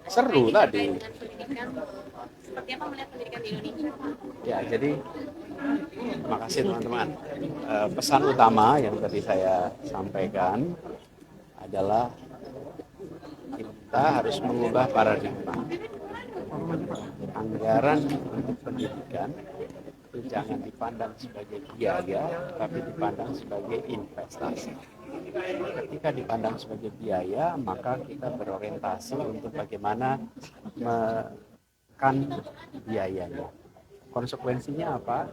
Seru tadi. Dengan pendidikan, seperti apa melihat pendidikan di Indonesia? Ya, jadi terima kasih teman-teman. Pesan utama yang tadi saya sampaikan adalah kita harus mengubah paradigma. Anggaran untuk pendidikan itu jangan dipandang sebagai biaya, tapi dipandang sebagai investasi. Ketika dipandang sebagai biaya, maka kita berorientasi untuk bagaimana menekan biayanya. Konsekuensinya apa?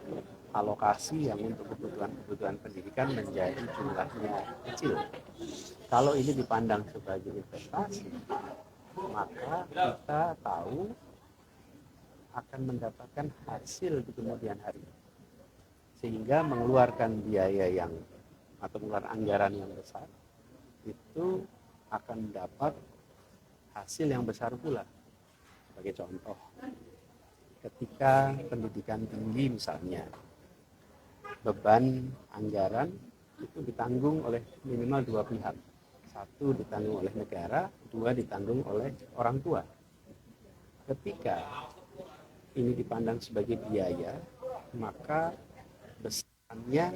Alokasi yang untuk kebutuhan pendidikan menjadi jumlahnya kecil. Kalau ini dipandang sebagai investasi, maka kita tahu akan mendapatkan hasil di kemudian hari, sehingga mengeluarkan biaya yang atau mengeluarkan anggaran yang besar itu akan dapat hasil yang besar pula. Sebagai contoh, ketika pendidikan tinggi misalnya, beban anggaran itu ditanggung oleh minimal dua pihak. Satu ditanggung oleh negara, dua ditanggung oleh orang tua. Ketika ini dipandang sebagai biaya, maka besarnya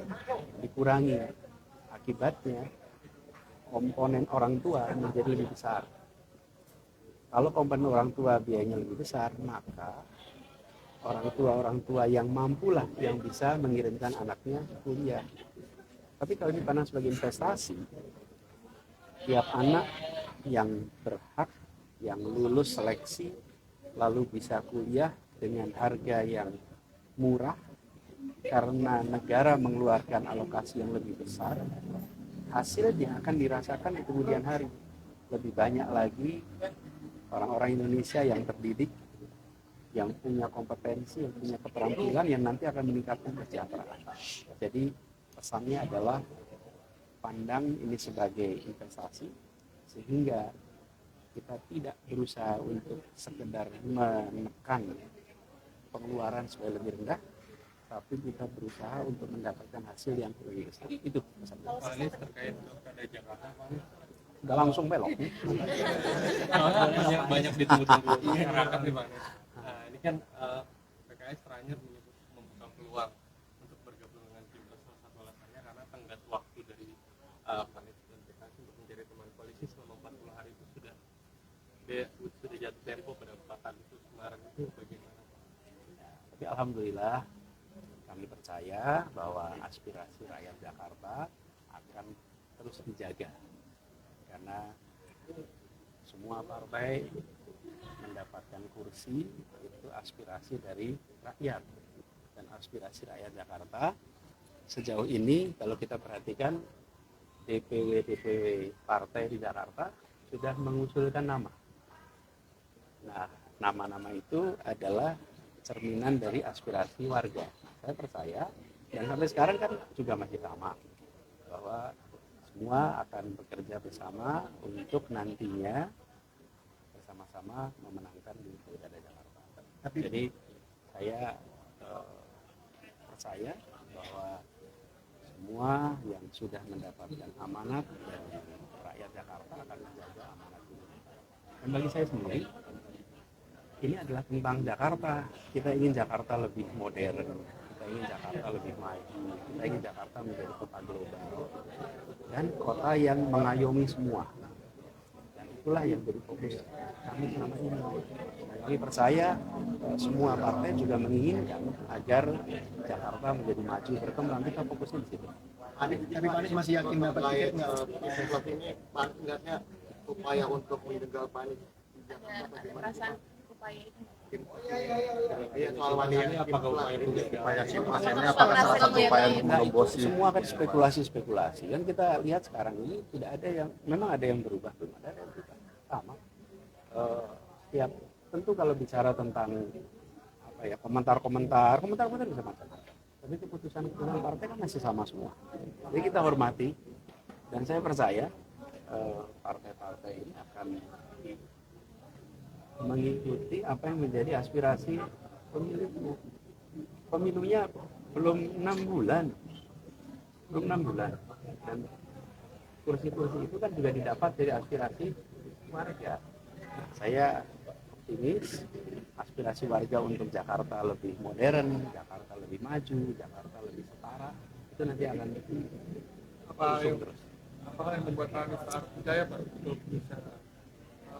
dikurangi. Akibatnya komponen orang tua menjadi lebih besar. Kalau komponen orang tua biayanya lebih besar, maka orang tua yang mampulah yang bisa mengirimkan anaknya kuliah. Tapi kalau dipandang sebagai investasi, tiap anak yang berhak, yang lulus seleksi, lalu bisa kuliah dengan harga yang murah, karena negara mengeluarkan alokasi yang lebih besar, hasilnya akan dirasakan di kemudian hari. Lebih banyak lagi orang-orang Indonesia yang terdidik, yang punya kompetensi, yang punya keterampilan, yang nanti akan meningkatkan kesejahteraan. Jadi pesannya adalah pandang ini sebagai investasi, sehingga kita tidak berusaha untuk sekedar menekan pengeluaran supaya lebih rendah, tapi kita berusaha untuk mendapatkan hasil yang lebih besar. Itu pesannya. Pak Anies terkait pilkada Jakarta, Pak Anies. Nggak langsung belok. banyak ditunggu-tunggu masyarakat nih Pak Anies. Nah, ini kan PKS terakhir membuka peluang untuk bergabung dengan Pilpres, salah satu alasannya karena tenggat waktu dari Pak Anies dan PKS untuk menjadi teman koalisi selama 40 hari itu sudah jatuh tempo pada 4 Agustus kemarin. Itu bagaimana Pak? Tapi alhamdulillah kami percaya bahwa aspirasi rakyat Jakarta akan terus dijaga, karena semua partai mendapatkan kursi itu aspirasi dari rakyat, dan aspirasi rakyat Jakarta sejauh ini kalau kita perhatikan DPW partai di Jakarta sudah mengusulkan nama. Nah, nama-nama itu adalah cerminan dari aspirasi warga. Saya percaya, dan sampai sekarang kan juga masih sama, bahwa semua akan bekerja bersama untuk nantinya bersama-sama memenangkan di Pilkada Jakarta. Jadi saya percaya bahwa semua yang sudah mendapatkan amanat dari rakyat Jakarta akan menjaga amanat ini. Dan bagi saya sendiri, ini adalah tentang Jakarta. Kita ingin Jakarta lebih modern, kita ingin Jakarta lebih maju, kita ingin Jakarta menjadi kota global dan kota yang mengayomi semua. Dan itulah yang jadi fokus kami selama ini. Dan kami percaya semua partai juga menginginkan agar Jakarta menjadi maju berkembang. Kita fokusnya di situ. Tapi Pak Anies masih yakin dapat tiket nggak? Sesuatu ini Pak nggaknya upaya untuk menjegal Pak Anies. Ada perasaan upaya itu. Iya, soal wanita Apakah upaya itu upaya simulasi ini Apakah apakah salah satu upaya untuk Nah, itu menembosi? semua kan spekulasi-spekulasi. Kan kita lihat sekarang ini tidak ada yang, memang ada yang berubah, belum ada yang berubah. Sama. Ya, tentu kalau bicara tentang apa ya, komentar-komentar bisa macam-macam. Tapi keputusan partai kan masih sama semua. Jadi kita hormati, dan saya percaya partai-partai ini akan mengikuti apa yang menjadi aspirasi pemilihnya. Pemilunya belum 6 bulan, dan kursi-kursi itu kan juga didapat dari aspirasi warga. Nah, saya optimis aspirasi warga untuk Jakarta lebih modern, Jakarta lebih maju, Jakarta lebih setara itu nanti akan usung terus. Apakah yang membuat Pak Anies percaya Pak untuk bisa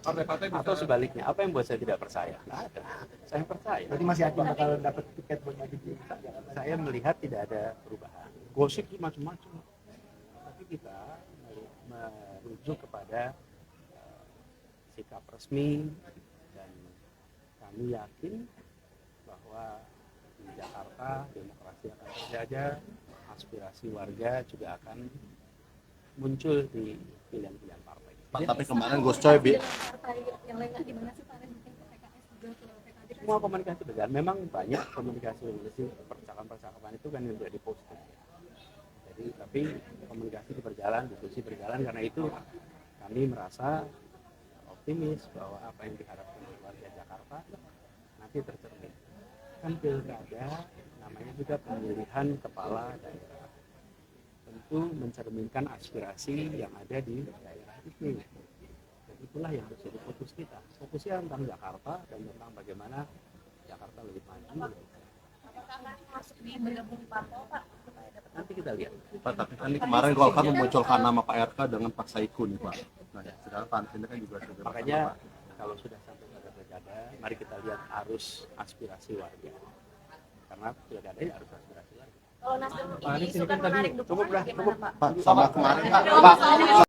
partai-partai bisa Atau sebaliknya, apa yang buat saya tidak percaya? Nggak ada. Saya percaya. Berarti masih yakin bakal dapat tiket buat maju di Jakarta? Saya melihat tidak ada perubahan. Gosip itu macam-macam. Tapi kita merujuk kepada sikap resmi dan kami yakin bahwa di Jakarta demokrasi akan terjaga, aspirasi warga juga akan muncul di pilihan-pilihan partai. Pak, tapi kemarin Gus Coy Partai yang lain nggak gimana sih Pak? Mungkin ke PKS juga ke PKB kan Semua komunikasi berjalan. Memang banyak komunikasi percakapan itu kan yang tidak diposting. Jadi tapi komunikasi berjalan, diskusi berjalan, karena itu kami merasa optimis bahwa apa yang diharapkan oleh warga Jakarta nanti tercermin. Kan pilkada namanya juga pemilihan kepala daerah, tentu mencerminkan aspirasi yang ada di daerah itu. Dan itulah yang harus jadi fokus kita. Fokusnya tentang Jakarta dan tentang bagaimana Jakarta lebih maju. apakah masuk di bergabung di parpol Pak? Supaya dapat Nanti kita lihat. Pak, tapi kan kemarin Golkar memunculkan nama Pak RK dengan Pak Saiku nih Pak. Nah, sedangkan Pak Anies ini kan juga sudah Makanya kalau sudah sampai pada pilkada, mari kita lihat arus aspirasi warga. Karena pilkada ini arus aspirasi warga. kalau Nasdem Pak Anies ini diisukan kan tadi menarik dukungan bagaimana Pak? Pak sama kemarin Pak, Pak,